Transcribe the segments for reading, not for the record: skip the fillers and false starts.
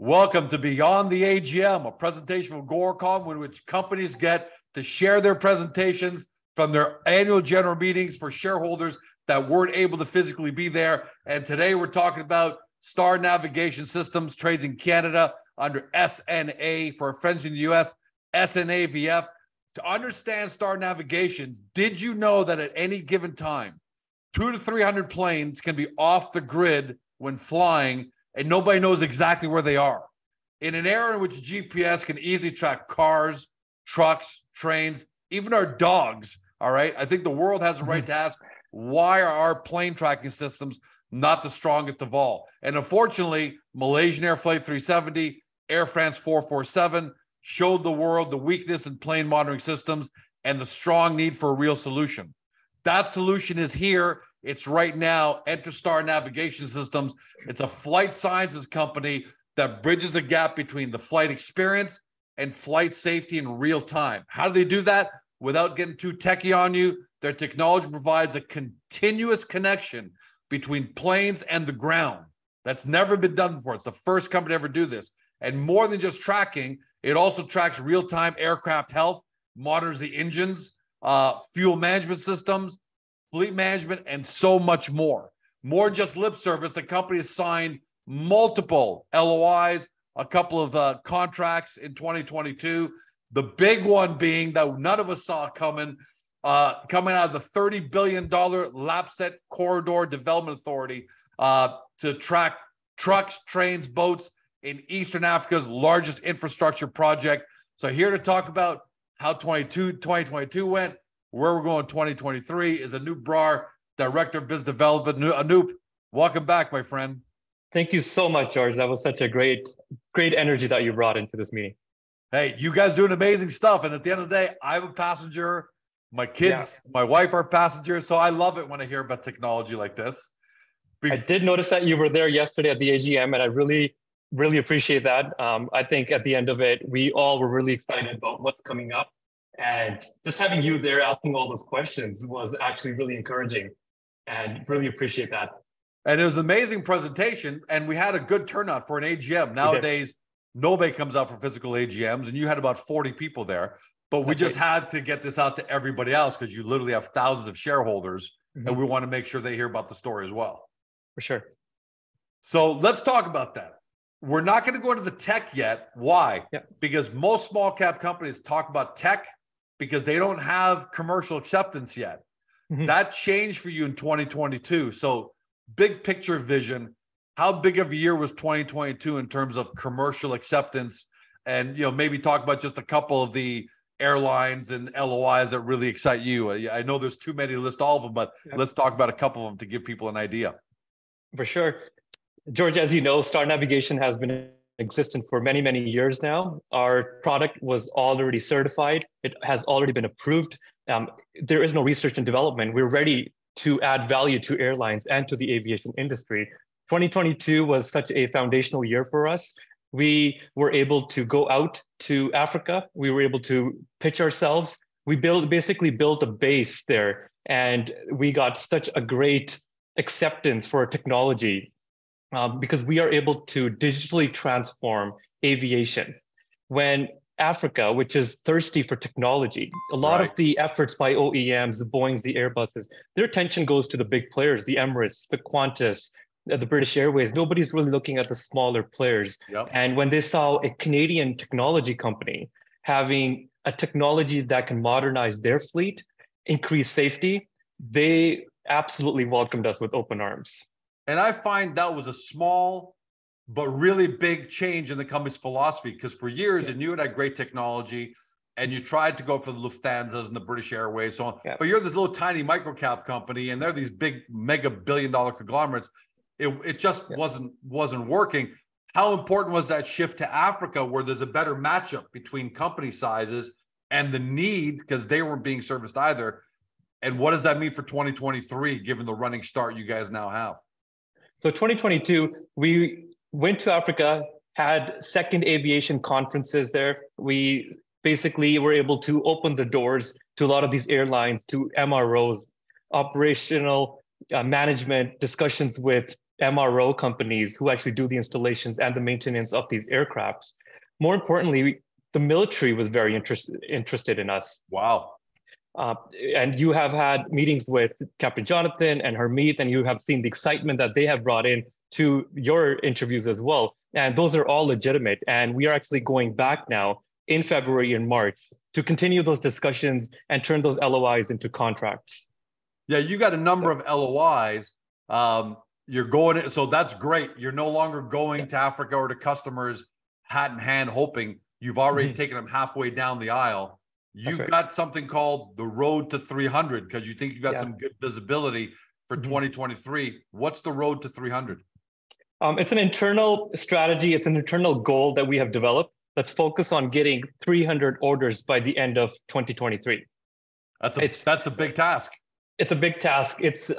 Welcome to Beyond the AGM, a presentation from Agoracom in which companies get to share their presentations from their annual general meetings for shareholders that weren't able to physically be there. And today we're talking about Star Navigation Systems, trades in Canada under SNA, for our friends in the US, SNAVF. To understand Star Navigation, did you know that at any given time, 200 to 300 planes can be off the grid when flying, and nobody knows exactly where they are? In an era in which GPS can easily track cars, trucks, trains, even our dogs, all right? I think the world has a right to ask, why are our plane tracking systems not the strongest of all? And unfortunately, Malaysian Air Flight 370, Air France 447 showed the world the weakness in plane monitoring systems and the strong need for a real solution. That solution is here. It's right now. Enter Star Navigation Systems. It's a flight sciences company that bridges a gap between the flight experience and flight safety in real time. How do they do that? Without getting too techie on you, their technology provides a continuous connection between planes and the ground. That's never been done before. It's the first company to ever do this. And more than just tracking, it also tracks real-time aircraft health, monitors the engines, fuel management systems, fleet management, and so much more. More than just lip service, the company has signed multiple LOIs, a couple of contracts in 2022. The big one being that none of us saw coming out of the $30 billion Lapset Corridor Development Authority to track trucks, trains, boats in Eastern Africa's largest infrastructure project. So here to talk about how 2022 went, where we're going in 2023, is Anoop Brar, Director of Business Development. Anoop, welcome back, my friend. Thank you so much, George. That was such a great energy that you brought into this meeting. Hey, you guys doing amazing stuff. And at the end of the day, I'm a passenger. My kids, my wife are passengers. So I love it when I hear about technology like this. I did notice that you were there yesterday at the AGM, and I really appreciate that. I think at the end of it, we all were really excited about what's coming up. And just having you there asking all those questions was actually really encouraging, and really appreciate that. And it was an amazing presentation, and we had a good turnout for an AGM. Nowadays, nobody comes out for physical AGMs, and you had about 40 people there. But we just had to get this out to everybody else because you literally have thousands of shareholders, and we want to make sure they hear about the story as well. For sure. So let's talk about that. We're not going to go into the tech yet. Why? Because most small cap companies talk about tech because they don't have commercial acceptance yet. That changed for you in 2022. So big picture vision, how big of a year was 2022 in terms of commercial acceptance? And, you know, maybe talk about just a couple of the airlines and LOIs that really excite you. I know there's too many to list all of them, but let's talk about a couple of them to give people an idea. For sure. George, as you know, Star Navigation has been existent for many, many years now. Our product was already certified. It has already been approved. There is no research and development. We're ready to add value to airlines and to the aviation industry. 2022 was such a foundational year for us. We were able to go out to Africa. We were able to pitch ourselves. We basically built a base there, and we got such a great acceptance for our technology because we are able to digitally transform aviation. When Africa, which is thirsty for technology, a lot of the efforts by OEMs, the Boeings, the Airbuses, their attention goes to the big players, the Emirates, the Qantas, the British Airways. Nobody's really looking at the smaller players. And when they saw a Canadian technology company having a technology that can modernize their fleet, increase safety, they absolutely welcomed us with open arms. And I find that was a small but really big change in the company's philosophy, because for years, and you had great technology, and you tried to go for the Lufthansa's and the British Airways, so on. But you're this little tiny microcap company, and they're these big mega billion-dollar conglomerates. It just wasn't working. How important was that shift to Africa, where there's a better matchup between company sizes and the need, because they weren't being serviced either? And what does that mean for 2023, given the running start you guys now have? So 2022, we went to Africa, had second aviation conferences there. We basically were able to open the doors to a lot of these airlines, to MROs, operational management, discussions with MRO companies who actually do the installations and the maintenance of these aircrafts. More importantly, the military was very interested in us. Wow. And you have had meetings with Captain Jonathan and Hermeet, and you have seen the excitement that they have brought in to your interviews as well. And those are all legitimate. And we are actually going back now in February and March to continue those discussions and turn those LOIs into contracts. Yeah, you got a number of LOIs. You're going, so that's great. You're no longer going to Africa or to customers hat in hand, hoping. You've already taken them halfway down the aisle. You've got something called the road to 300 because you think you got some good visibility for 2023. What's the road to 300? It's an internal strategy. It's an internal goal that we have developed. Let's focus on getting 300 orders by the end of 2023. That's a big task. It's a big task. It's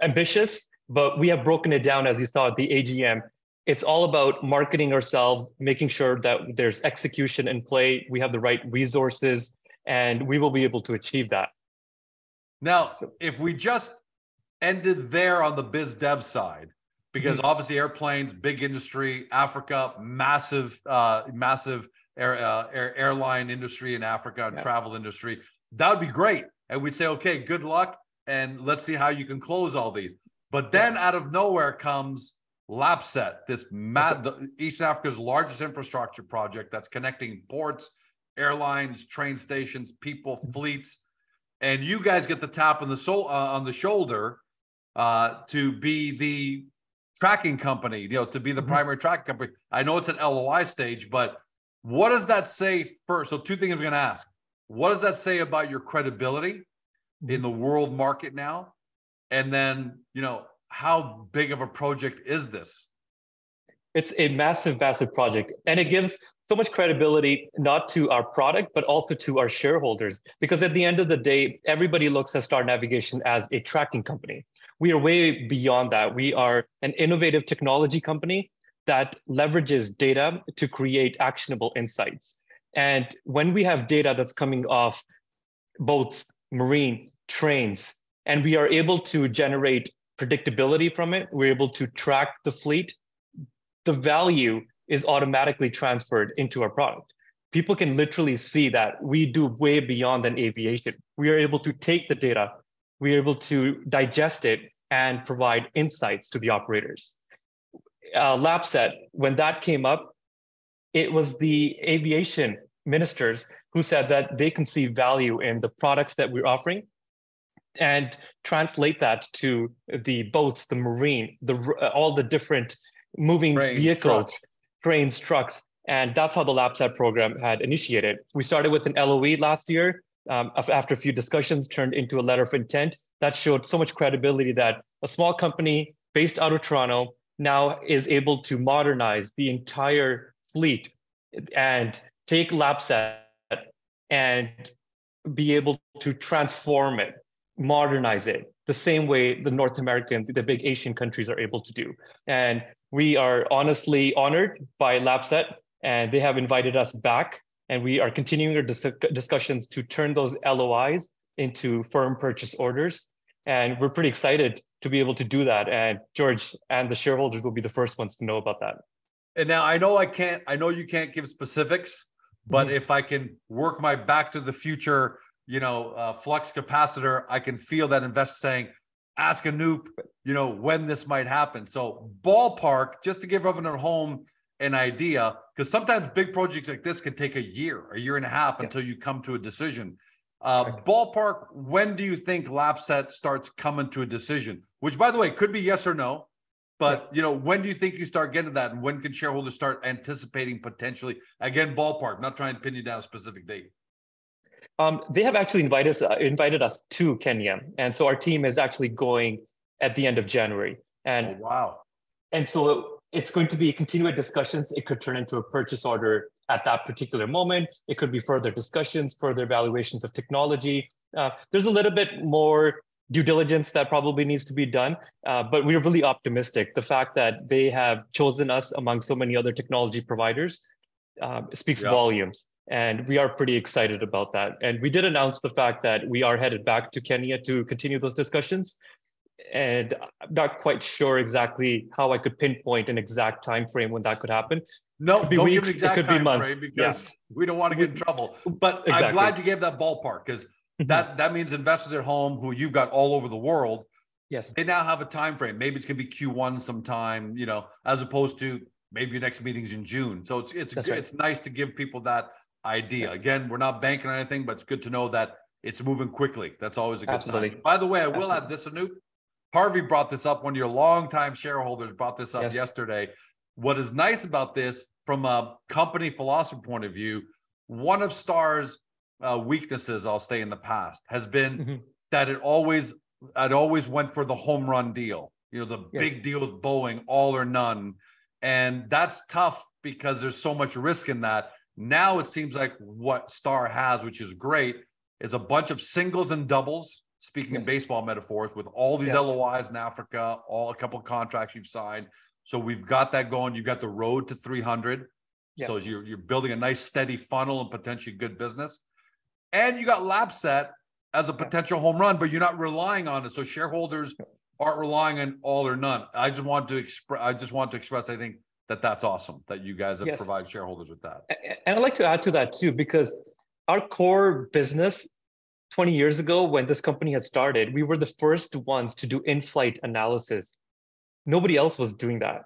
ambitious, but we have broken it down, as you saw at the AGM. It's all about marketing ourselves, making sure that there's execution in play. We have the right resources, and we will be able to achieve that. Now, if we just ended there on the biz dev side, because obviously airplanes, big industry, Africa, massive airline industry in Africa and travel industry, that would be great. And we'd say, okay, good luck, and let's see how you can close all these. But then out of nowhere comes LAPSET, Eastern Africa's largest infrastructure project that's connecting ports, airlines, train stations, people, fleets, and you guys get the tap on the shoulder to be the tracking company, to be the primary tracking company. I know it's an LOI stage, but what does that say first? So two things I'm going to ask. What does that say about your credibility in the world market now? And then, how big of a project is this? It's a massive, massive project. And it gives so much credibility, not to our product, but also to our shareholders. Because at the end of the day, everybody looks at Star Navigation as a tracking company. We are way beyond that. We are an innovative technology company that leverages data to create actionable insights. And when we have data that's coming off boats, marine, trains, and we are able to generate predictability from it, we're able to track the fleet, the value is automatically transferred into our product. People can literally see that we do way beyond than aviation. We are able to take the data, we are able to digest it and provide insights to the operators. LAPSET, when that came up, it was the aviation ministers who said that they can see value in the products that we're offering and translate that to the boats, the marine, all the different moving vehicles, trains, trucks. And that's how the LAPSET program had initiated. We started with an LOE last year. After a few discussions, turned into a letter of intent that showed so much credibility that a small company based out of Toronto now is able to modernize the entire fleet and take LAPSET and be able to transform it, modernize it, the same way the North American, the big Asian countries are able to do. And we are honestly honored by LAPSET, and they have invited us back, and we are continuing our discussions to turn those LOIs into firm purchase orders. And we're pretty excited to be able to do that. And George and the shareholders will be the first ones to know about that. And now I know you can't give specifics, but if I can work my back to the future, flux capacitor, I can feel that investor saying, ask Anoop, when this might happen. So ballpark, just to give everyone at home an idea, because sometimes big projects like this can take a year and a half until you come to a decision. Ballpark, when do you think LAPSET starts coming to a decision? Which, by the way, could be yes or no. But when do you think you start getting that, and when can shareholders start anticipating potentially? Again, ballpark, not trying to pin you down a specific date. They have actually invited us to Kenya, and so our team is actually going at the end of January. And wow! And so it's going to be continued discussions. It could turn into a purchase order at that particular moment. It could be further discussions, further evaluations of technology. There's a little bit more due diligence that probably needs to be done, but we're really optimistic. The fact that they have chosen us among so many other technology providers speaks volumes, and we are pretty excited about that. And we did announce the fact that we are headed back to Kenya to continue those discussions. And I'm not quite sure exactly how I could pinpoint an exact time frame when that could happen. No, Could be don't give weeks, an it exact could be time months. frame Yeah, because we don't want to get in trouble. But I'm exactly. glad you gave that ballpark because Mhm. that means investors at home who you've got all over the world, Yes, they now have a time frame. Maybe it's going to be Q1 sometime, as opposed to maybe your next meeting's in June. So that's right. it's nice to give people that idea. Yeah, Again, we're not banking on anything, but it's good to know that it's moving quickly. That's always a good sign. absolutely. By the way, I will Absolutely. add this, Anoop. Harvey brought this up. One of your longtime shareholders brought this up Yes. yesterday. What is nice about this from a company philosophy point of view, one of Star's weaknesses, I'll say in the past, has been Mm-hmm. that it always went for the home run deal, the Yes. big deal with Boeing, all or none. And that's tough because there's so much risk in that. Now it seems like what Star has, which is great, is a bunch of singles and doubles, speaking in Yes. baseball metaphors, with all these Yeah. LOIs in Africa, a couple of contracts you've signed. So we've got that going. You've got the road to 300. Yeah. So you're building a nice steady funnel and potentially good business. And you got LabSet as a potential home run, but you're not relying on it. So shareholders aren't relying on all or none. I just want to express, I think that's awesome that you guys have Yes. provided shareholders with that. And I'd like to add to that too, because our core business 20 years ago, when this company had started, we were the first ones to do in-flight analysis. Nobody else was doing that.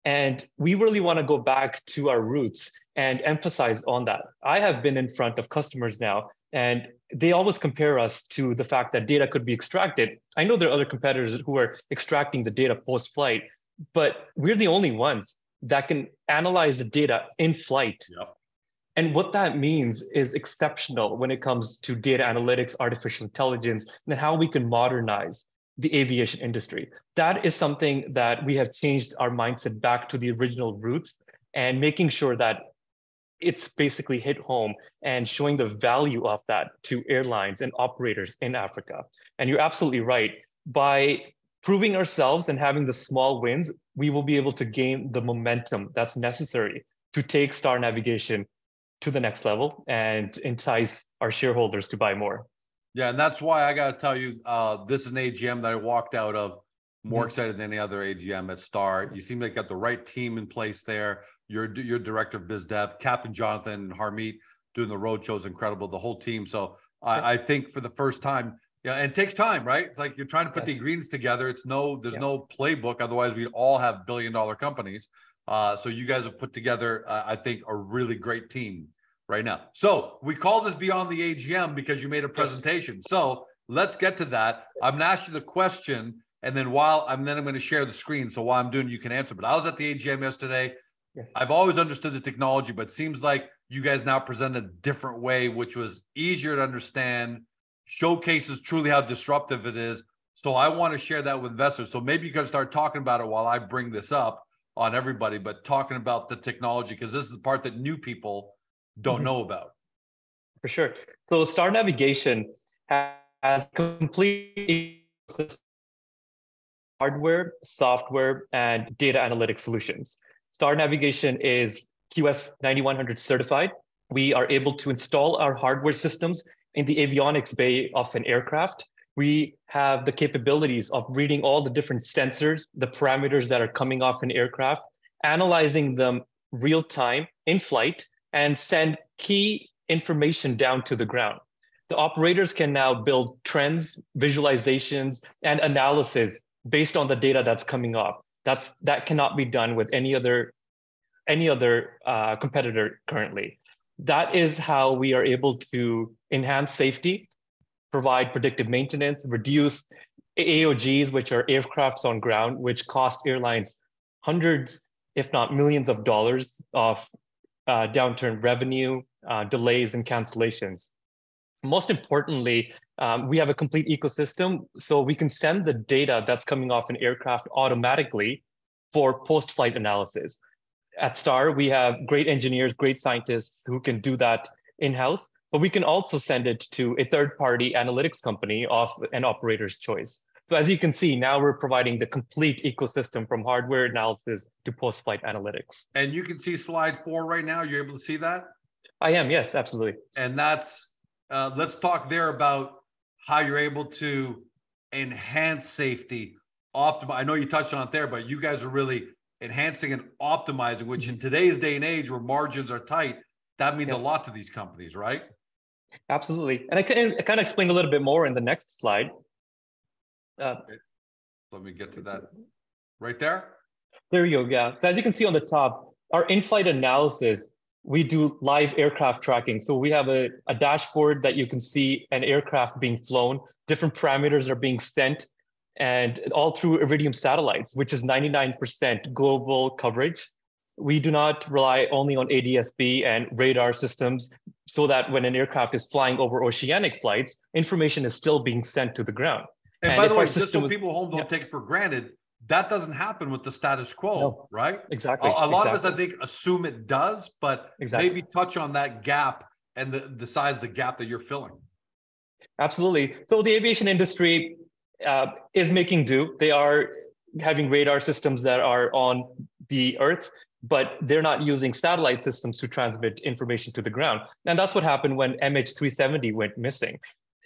And we really want to go back to our roots and emphasize on that. I have been in front of customers now, and they always compare us to the fact that data could be extracted. I know there are other competitors who are extracting the data post-flight, but we're the only ones that can analyze the data in flight. Yep. And what that means is exceptional when it comes to data analytics, artificial intelligence, and how we can modernize the aviation industry. That is something that we have changed our mindset back to the original roots and making sure that it's basically hit home and showing the value of that to airlines and operators in Africa. And you're absolutely right. By proving ourselves and having the small wins, we will be able to gain the momentum that's necessary to take Star Navigation to the next level and entice our shareholders to buy more. Yeah, and that's why I got to tell you, this is an AGM that I walked out of more excited than any other AGM at Star. You seem like you got the right team in place there. Your director of biz dev, Captain Jonathan and Harmeet, doing the road shows, incredible. The whole team. So I think for the first time, and it takes time, right? It's like you're trying to put the ingredients together. There's no playbook. Otherwise, we'd all have billion-dollar companies. So you guys have put together, I think, a really great team right now. So we call this Beyond the AGM because you made a presentation. Yes. So let's get to that. I'm going to ask you the question, and then I'm going to share the screen. So while I'm doing, you can answer. But I was at the AGM yesterday. Yes. I've always understood the technology, but it seems like you guys now present a different way, which was easier to understand, showcases truly how disruptive it is. So I want to share that with investors. So maybe you can start talking about it while I bring this up on everybody, but talking about the technology, because this is the part that new people don't know about. For sure. So Star Navigation has complete hardware, software, and data analytics solutions. Star Navigation is QS 9100 certified. We are able to install our hardware systems in the avionics bay of an aircraft. We have the capabilities of reading all the different sensors, the parameters that are coming off an aircraft, analyzing them real time in flight, and send key information down to the ground. The operators can now build trends, visualizations, and analysis based on the data that's coming off. That cannot be done with any other competitor currently. That is how we are able to enhance safety, provide predictive maintenance, reduce AOGs, which are aircrafts on ground, which cost airlines hundreds, if not millions of dollars of downturn revenue, delays, and cancellations. Most importantly, we have a complete ecosystem, so we can send the data that's coming off an aircraft automatically for post-flight analysis. At Star, we have great engineers, great scientists who can do that in-house, but we can also send it to a third-party analytics company of an operator's choice. So as you can see, now we're providing the complete ecosystem from hardware analysis to post-flight analytics. And you can see slide 4 right now. You're able to see that? I am, yes, absolutely. And that's, let's talk there about how you're able to enhance safety, optimize? I know you touched on it there, but you guys are really enhancing and optimizing, which in today's day and age where margins are tight, that means a lot to these companies, right? Absolutely. And I can kind of explain a little bit more in the next slide. Okay. Let me get to that. Right there? There you go, yeah. So as you can see on the top, our in-flight analysis, we do live aircraft tracking. So we have a dashboard that you can see an aircraft being flown, different parameters are being sent, and all through Iridium satellites, which is 99% global coverage. We do not rely only on ADS-B and radar systems, so that when an aircraft is flying over oceanic flights, information is still being sent to the ground. And by the way, just so people at home don't take it for granted, that doesn't happen with the status quo, right? Exactly. A lot of us, I think, assume it does, but maybe touch on that gap and the size of the gap that you're filling. Absolutely. So the aviation industry is making do. They are having radar systems that are on the Earth, but they're not using satellite systems to transmit information to the ground. And that's what happened when MH370 went missing.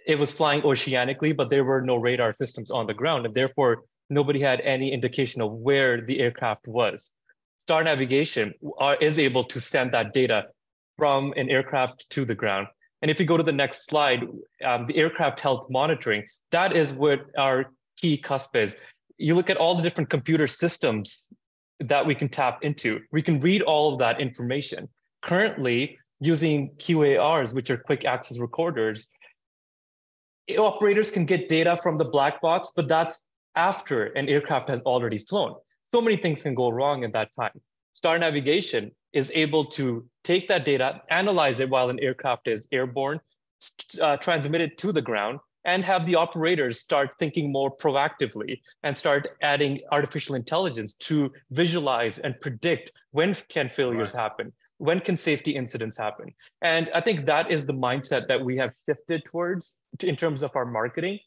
It was flying oceanically, but there were no radar systems on the ground, and therefore nobody had any indication of where the aircraft was. Star navigation is able to send that data from an aircraft to the ground. And if you go to the next slide, the aircraft health monitoring, that is what our key cusp is. You look at all the different computer systems that we can tap into. We can read all of that information. Currently, using QARs, which are quick access recorders, operators can get data from the black box, but that's after an aircraft has already flown. So many things can go wrong at that time. Star navigation is able to take that data, analyze it while an aircraft is airborne, transmit it to the ground, and have the operators start thinking more proactively and start adding artificial intelligence to visualize and predict when can failures happen, when can safety incidents happen. And I think that is the mindset that we have shifted towards in terms of our marketing.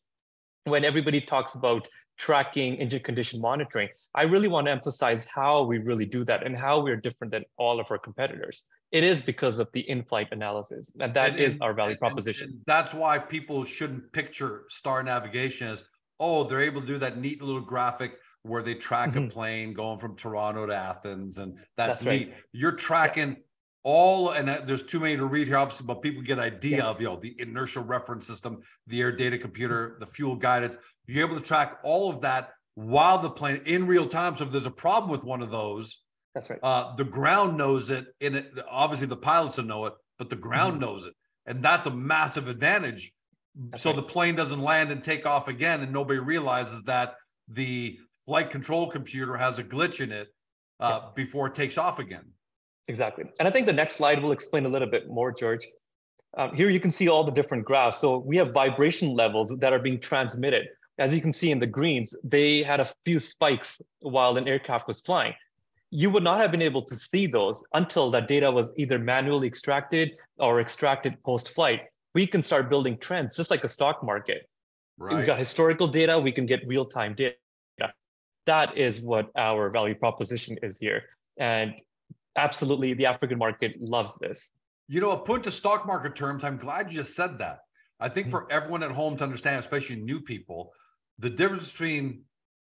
When everybody talks about tracking engine condition monitoring, I really want to emphasize how we really do that and how we're different than all of our competitors. It is because of the in-flight analysis, and that is our value proposition. And that's why people shouldn't picture star navigation as, oh, they're able to do that neat little graphic where they track a plane going from Toronto to Athens, and that's neat. Right. You're tracking all, and there's too many to read here, obviously, but people get an idea of, the inertial reference system, the air data computer, the fuel guidance. You're able to track all of that while the plane in real time. So if there's a problem with one of those, that's right. The ground knows it. Obviously, the pilots will know it, but the ground knows it, and that's a massive advantage. That's so the plane doesn't land and take off again, and nobody realizes that the flight control computer has a glitch in it before it takes off again. Exactly. And I think the next slide will explain a little bit more, George. Here you can see all the different graphs. So we have vibration levels that are being transmitted. As you can see in the greens, they had a few spikes while an aircraft was flying. You would not have been able to see those until that data was either manually extracted or extracted post-flight. We can start building trends, just like a stock market. Right. We got historical data, we can get real-time data. That is what our value proposition is here. And absolutely, the African market loves this. Put to stock market terms, I'm glad you just said that. I think for everyone at home to understand, especially new people, the difference between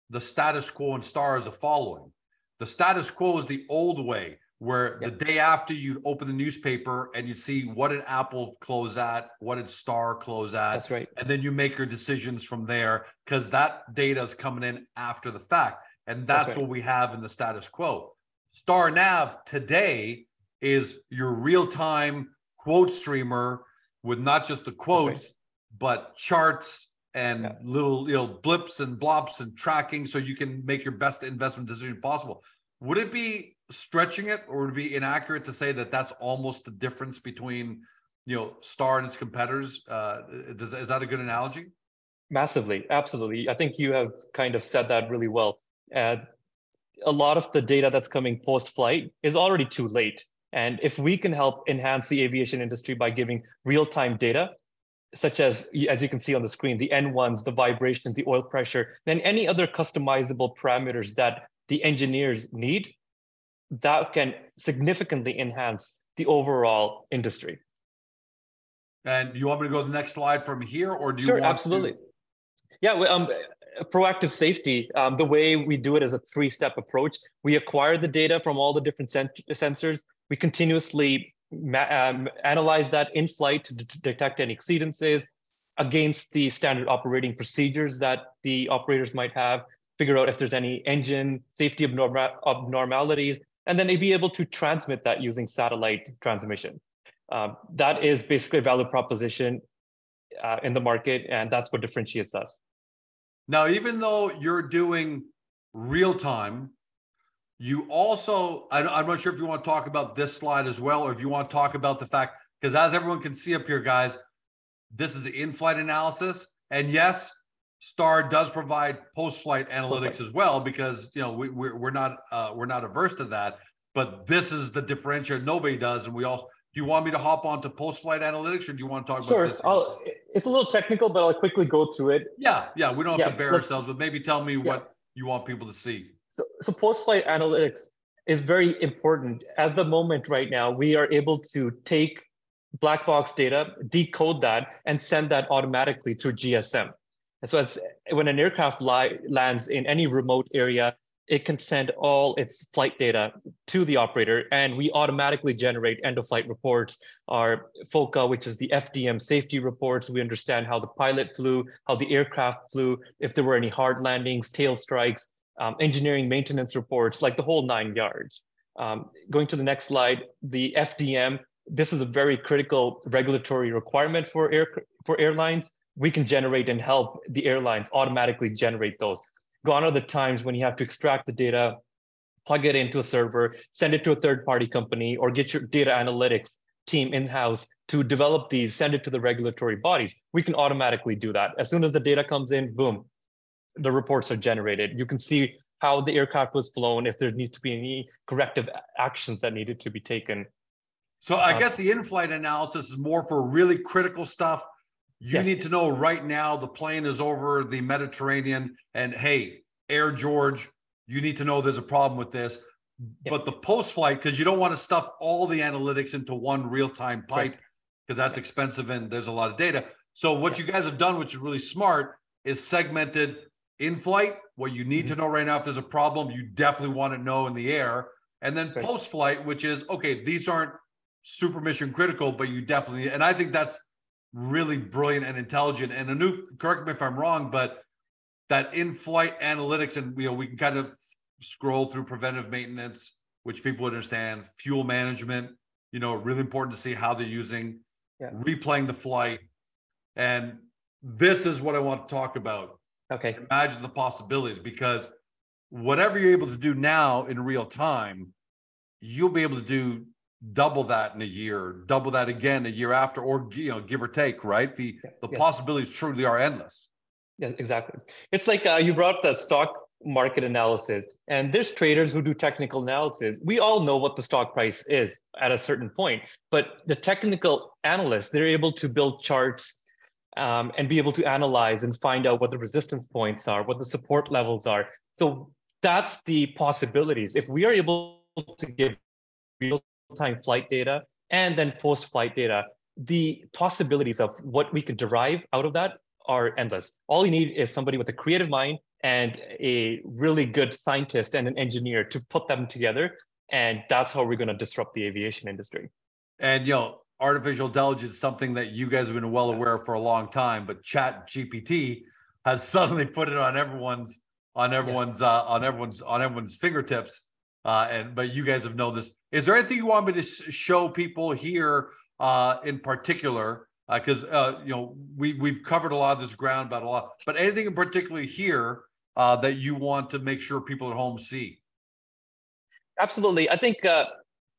the status quo and star is the following. The status quo is the old way, where the day after you'd open the newspaper and you'd see what did Apple close at, what did Star close at. That's right. And then you make your decisions from there, because that data is coming in after the fact. And that's what we have in the status quo. Star Nav today is your real-time quote streamer with not just the quotes, but charts and little blips and blops and tracking, so you can make your best investment decision possible. Would it be stretching it, or would it be inaccurate to say that that's almost the difference between Star and its competitors? Is that a good analogy? Massively, absolutely. I think you have kind of said that really well. A lot of the data that's coming post-flight is already too late. And if we can help enhance the aviation industry by giving real-time data, such as you can see on the screen, the N1s, the vibration, the oil pressure, then any other customizable parameters that the engineers need, that can significantly enhance the overall industry. And you want me to go to the next slide from here, or do you want want absolutely. to? Yeah, proactive safety. The way we do it is a three-step approach. We acquire the data from all the different sensors. We continuously analyze that in flight to detect any exceedances against the standard operating procedures that the operators might have, figure out if there's any engine safety abnormalities, and then they'd be able to transmit that using satellite transmission. That is basically a value proposition in the market, and that's what differentiates us. Now, even though you're doing real time, you also, I'm not sure if you want to talk about this slide as well, or if you want to talk about the fact, because as everyone can see up here, guys, this is the in-flight analysis. And yes, STAR does provide post-flight analytics as well, because we're not averse to that. But this is the differentiator nobody does, and we also. Do you want me to hop on to post-flight analytics, or do you want to talk about this? It's a little technical, but I'll quickly go through it. Yeah, we don't have to bear ourselves, but maybe tell me what you want people to see. So post-flight analytics is very important. At the moment right now, we are able to take black box data, decode that, and send that automatically through GSM. And so when an aircraft lands in any remote area, it can send all its flight data to the operator, and we automatically generate end-of-flight reports, our FOCA, which is the FDM safety reports. We understand how the pilot flew, how the aircraft flew, if there were any hard landings, tail strikes, engineering maintenance reports, like the whole 9 yards. Going to the next slide, the FDM, this is a very critical regulatory requirement for airlines. We can generate and help the airlines automatically generate those. Gone are the times when you have to extract the data, plug it into a server, send it to a third-party company, or get your data analytics team in-house to develop these, send it to the regulatory bodies. We can automatically do that. As soon as the data comes in, boom, the reports are generated. You can see how the aircraft was flown, if there needs to be any corrective actions that needed to be taken. So I guess the in-flight analysis is more for really critical stuff. You need to know right now the plane is over the Mediterranean, and hey, Air George, you need to know there's a problem with this. But the post-flight, because you don't want to stuff all the analytics into one real-time pipe, because that's expensive and there's a lot of data. So what you guys have done, which is really smart, is segmented in-flight, what you need to know right now if there's a problem, you definitely want to know in the air. And then post-flight, which is, okay, these aren't super mission critical, but you definitely, and I think that's really brilliant and intelligent. And Anoop, correct me if I'm wrong, but that in-flight analytics, and we can kind of scroll through preventive maintenance, which people understand, fuel management, really important to see how they're using, replaying the flight. And this is what I want to talk about. Okay. Imagine the possibilities, because whatever you're able to do now in real time, you'll be able to do double that in a year, double that again a year after, or give or take, right? The possibilities truly are endless. Yeah, exactly. It's like you brought up that stock market analysis, and there's traders who do technical analysis. We all know what the stock price is at a certain point, but the technical analysts, they're able to build charts and be able to analyze and find out what the resistance points are, what the support levels are. So that's the possibilities. If we are able to give real-time flight data and then post-flight data, the possibilities of what we could derive out of that are endless. All you need is somebody with a creative mind and a really good scientist and an engineer to put them together. And that's how we're going to disrupt the aviation industry. And, artificial intelligence is something that you guys have been well aware of for a long time, but ChatGPT has suddenly put it on everyone's fingertips. But you guys have known this. Is there anything you want me to show people here in particular? Because we've covered a lot of this ground about a lot, but anything in particular here that you want to make sure people at home see? Absolutely. I think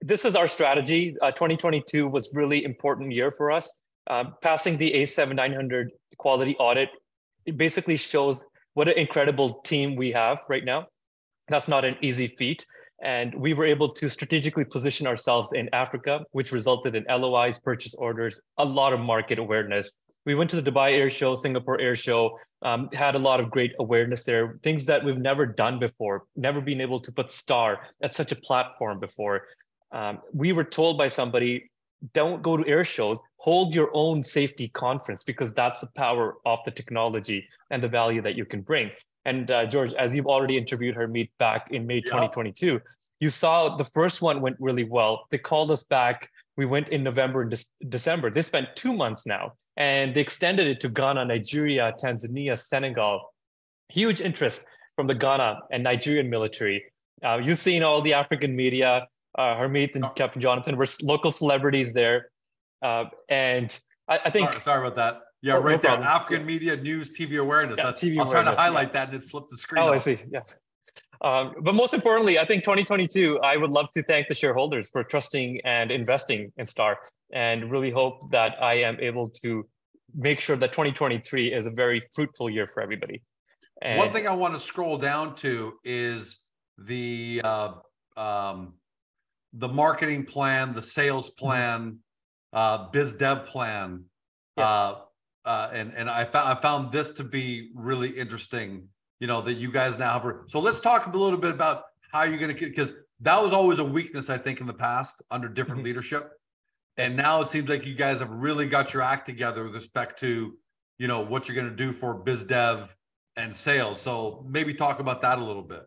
this is our strategy. 2022 was really important year for us. Passing the A7900 quality audit, it basically shows what an incredible team we have right now. That's not an easy feat. And we were able to strategically position ourselves in Africa, which resulted in LOIs, purchase orders, a lot of market awareness. We went to the Dubai Air Show, Singapore Air Show, had a lot of great awareness there, things that we've never done before, never been able to put STAR at such a platform before. We were told by somebody, don't go to air shows, hold your own safety conference, because that's the power of the technology and the value that you can bring. And George, as you've already interviewed Hermeet back in May 2022, you saw the first one went really well. They called us back. We went in November and December. They spent 2 months now, and they extended it to Ghana, Nigeria, Tanzania, Senegal. Huge interest from the Ghana and Nigerian military. You've seen all the African media. Hermeet and Captain Jonathan were local celebrities there. And I think... Sorry about that. Yeah, right no there. Problem. African media, news, TV awareness. Yeah, TV I was trying to highlight that and it flipped the screen. Oh, I see. Yeah. But most importantly, I think 2022, I would love to thank the shareholders for trusting and investing in Star, and really hope that I am able to make sure that 2023 is a very fruitful year for everybody. And one thing I want to scroll down to is the marketing plan, the sales plan, biz dev plan. Yes. And I found this to be really interesting, you know, that you guys now have. So let's talk a little bit about how you're going to, because that was always a weakness, I think, in the past under different leadership. And now it seems like you guys have really got your act together with respect to, you know, what you're going to do for biz dev and sales. So maybe talk about that a little bit.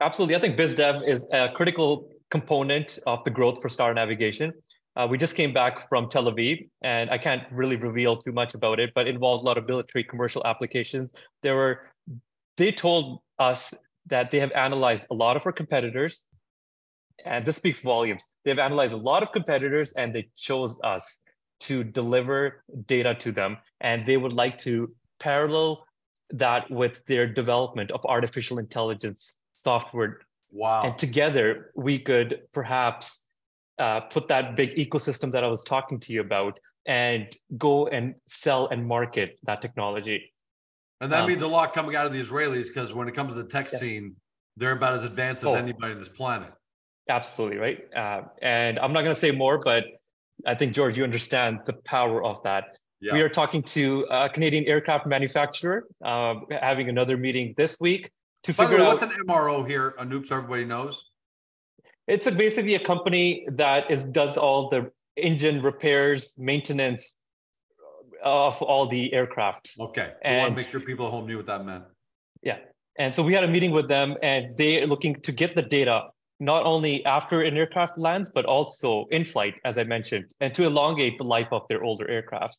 Absolutely. I think biz dev is a critical component of the growth for Star Navigation. We just came back from Tel Aviv, and I can't really reveal too much about it, but it involved a lot of military commercial applications. They told us that they have analyzed a lot of our competitors, and this speaks volumes. They've analyzed a lot of competitors, and they chose us to deliver data to them, and they would like to parallel that with their development of artificial intelligence software. Wow. And together we could perhaps put that big ecosystem that I was talking to you about and go and sell and market that technology. And that means a lot coming out of the Israelis, because when it comes to the tech scene, they're about as advanced as anybody on this planet. Absolutely, right? And I'm not going to say more, but I think, George, you understand the power of that. Yeah. We are talking to a Canadian aircraft manufacturer, having another meeting this week to figure out... What's an MRO here, Anoop, so everybody knows? It's basically a company that does all the engine repairs, maintenance of all the aircraft. Okay, I want to make sure people at home knew what that meant. Yeah, and so we had a meeting with them, and they're looking to get the data not only after an aircraft lands, but also in flight, as I mentioned, and to elongate the life of their older aircraft.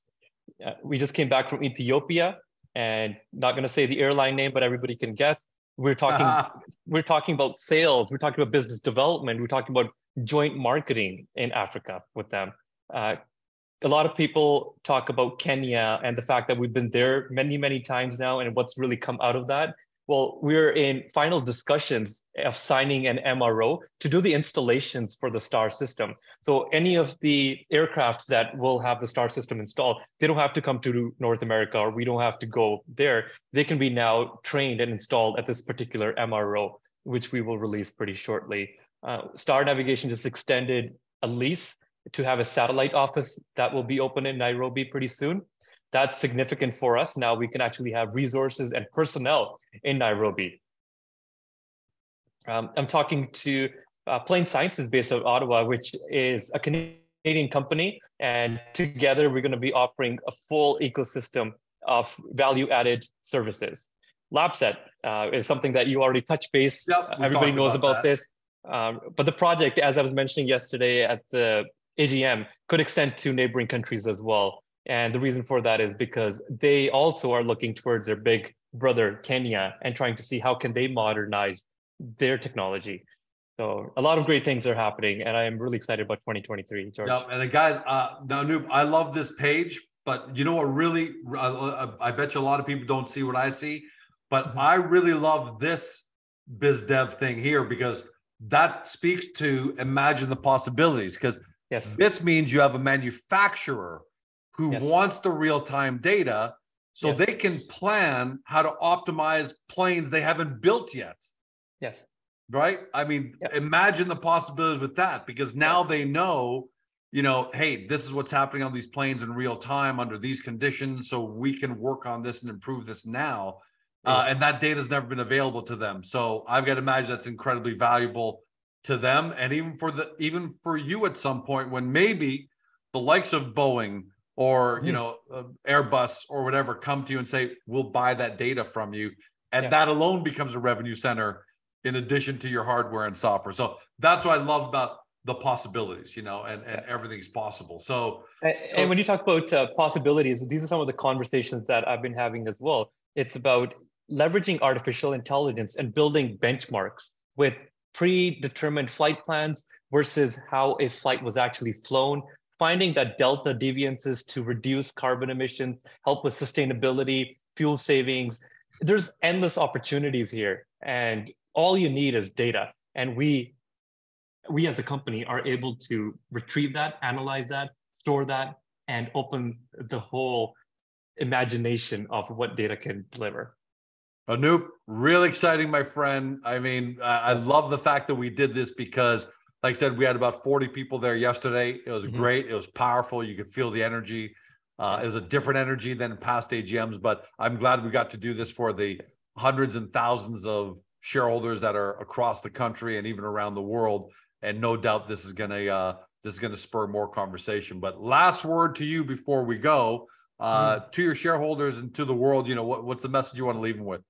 We just came back from Ethiopia, and not going to say the airline name, but everybody can guess. We're talking about sales. We're talking about business development. We're talking about joint marketing in Africa with them. A lot of people talk about Kenya and the fact that we've been there many, many times now, and what's really come out of that. Well, we're in final discussions of signing an MRO to do the installations for the Star system. So any of the aircrafts that will have the Star system installed, they don't have to come to North America, or we don't have to go there. They can be now trained and installed at this particular MRO, which we will release pretty shortly. Star Navigation just extended a lease to have a satellite office that will be open in Nairobi pretty soon. That's significant for us. Now we can actually have resources and personnel in Nairobi. I'm talking to Plain Sciences based out of Ottawa, which is a Canadian company. And together we're going to be offering a full ecosystem of value-added services. LabSet is something that you already touched base. Yep, everybody knows about this. But the project, as I was mentioning yesterday at the AGM, could extend to neighboring countries as well. And the reason for that is because they also are looking towards their big brother, Kenya, and trying to see how can they modernize their technology. So a lot of great things are happening, and I am really excited about 2023, George. Yeah, and guys, now, Anoop, I love this page, but you know what really, I bet you a lot of people don't see what I see, but I really love this biz dev thing here, because that speaks to imagine the possibilities, because this means you have a manufacturer who wants the real-time data so they can plan how to optimize planes they haven't built yet. Yes. Right? I mean, imagine the possibilities with that, because now they know, you know, hey, this is what's happening on these planes in real time under these conditions, so we can work on this and improve this now. And that data has never been available to them. So I've got to imagine that's incredibly valuable to them, and even for you at some point when maybe the likes of Boeing or Airbus or whatever come to you and say, we'll buy that data from you, and that alone becomes a revenue center in addition to your hardware and software. So that's what I love about the possibilities, and everything's possible. So and when you talk about possibilities, these are some of the conversations that I've been having as well. It's about leveraging artificial intelligence and building benchmarks with predetermined flight plans versus how a flight was actually flown, finding that delta deviances to reduce carbon emissions, help with sustainability, fuel savings. There's endless opportunities here, and all you need is data. And we as a company are able to retrieve that, analyze that, store that, and open the whole imagination of what data can deliver. Anoop, really exciting, my friend. I mean, I love the fact that we did this because, like I said, we had about 40 people there yesterday. It was great. It was powerful. You could feel the energy. It was a different energy than past AGMs, but I'm glad we got to do this for the hundreds and thousands of shareholders that are across the country and even around the world. And no doubt this is gonna spur more conversation. But last word to you before we go, to your shareholders and to the world, what's the message you want to leave them with?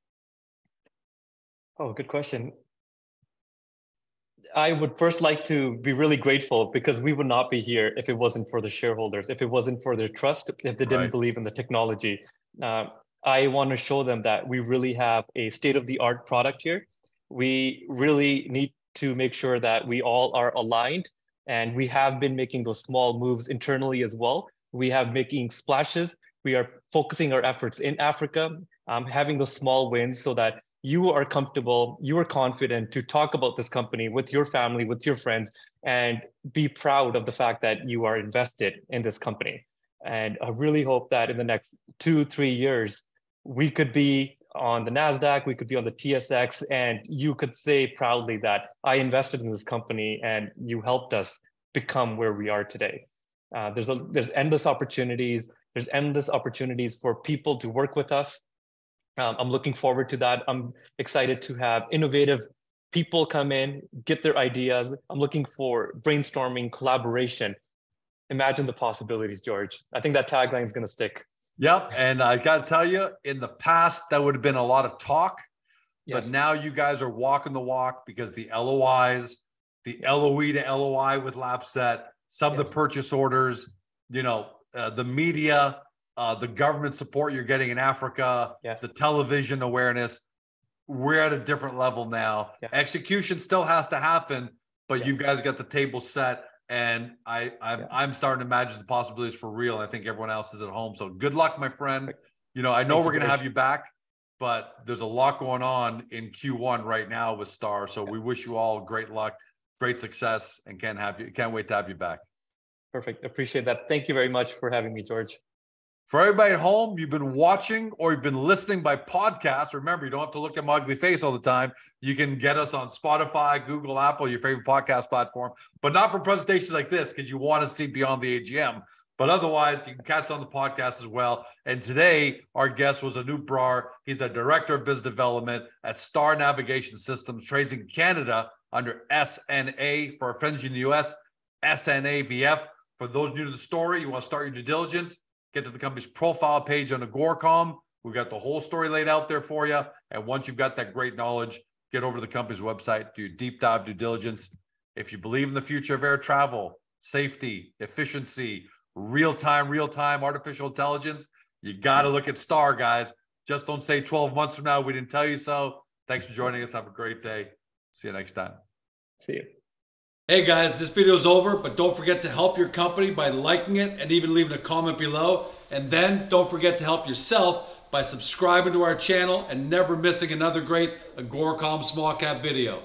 Oh, good question. I would first like to be really grateful, because we would not be here if it wasn't for the shareholders, if it wasn't for their trust, if they didn't believe in the technology. I want to show them that we really have a state-of-the-art product here. We really need to make sure that we all are aligned, and we have been making those small moves internally as well. We have making splashes. We are focusing our efforts in Africa, having those small wins so that you are comfortable, you are confident to talk about this company with your family, with your friends, and be proud of the fact that you are invested in this company. And I really hope that in the next 2-3 years, we could be on the NASDAQ, we could be on the TSX, and you could say proudly that I invested in this company and you helped us become where we are today. There's endless opportunities. There's endless opportunities for people to work with us. I'm looking forward to that. I'm excited to have innovative people come in, get their ideas. I'm looking for brainstorming, collaboration. Imagine the possibilities, George. I think that tagline is going to stick. Yep. And I got to tell you, in the past, that would have been a lot of talk. Yes. But now you guys are walking the walk, because the LOIs, the LOE to LOI with Lapset, some of the purchase orders, the media, the government support you're getting in Africa, the television awareness, we're at a different level now. Execution still has to happen, but you guys got the table set, and I'm starting to imagine the possibilities for real. I think everyone else is at home. So good luck, my friend. I know we're going to have you back, but there's a lot going on in Q1 right now with Star. So we wish you all great luck, great success, and can't wait to have you back. Perfect. Appreciate that. Thank you very much for having me, George. For everybody at home, you've been watching or you've been listening by podcast. Remember, you don't have to look at my ugly face all the time. You can get us on Spotify, Google, Apple, your favorite podcast platform, but not for presentations like this, because you want to see beyond the AGM. But otherwise, you can catch us on the podcast as well. And today, our guest was Anoop Brar. He's the Director of Business Development at Star Navigation Systems, trades in Canada under SNA. For our friends in the US, SNABF. For those new to the story, you want to start your due diligence, get to the company's profile page on Agoracom. We've got the whole story laid out there for you. And once you've got that great knowledge, get over to the company's website, do deep dive due diligence. If you believe in the future of air travel, safety, efficiency, real-time artificial intelligence, you got to look at Star, guys. Just don't say 12 months from now, we didn't tell you so. Thanks for joining us. Have a great day. See you next time. See you. Hey guys, this video is over, but don't forget to help your company by liking it and even leaving a comment below. And then don't forget to help yourself by subscribing to our channel and never missing another great Agoracom small cap video.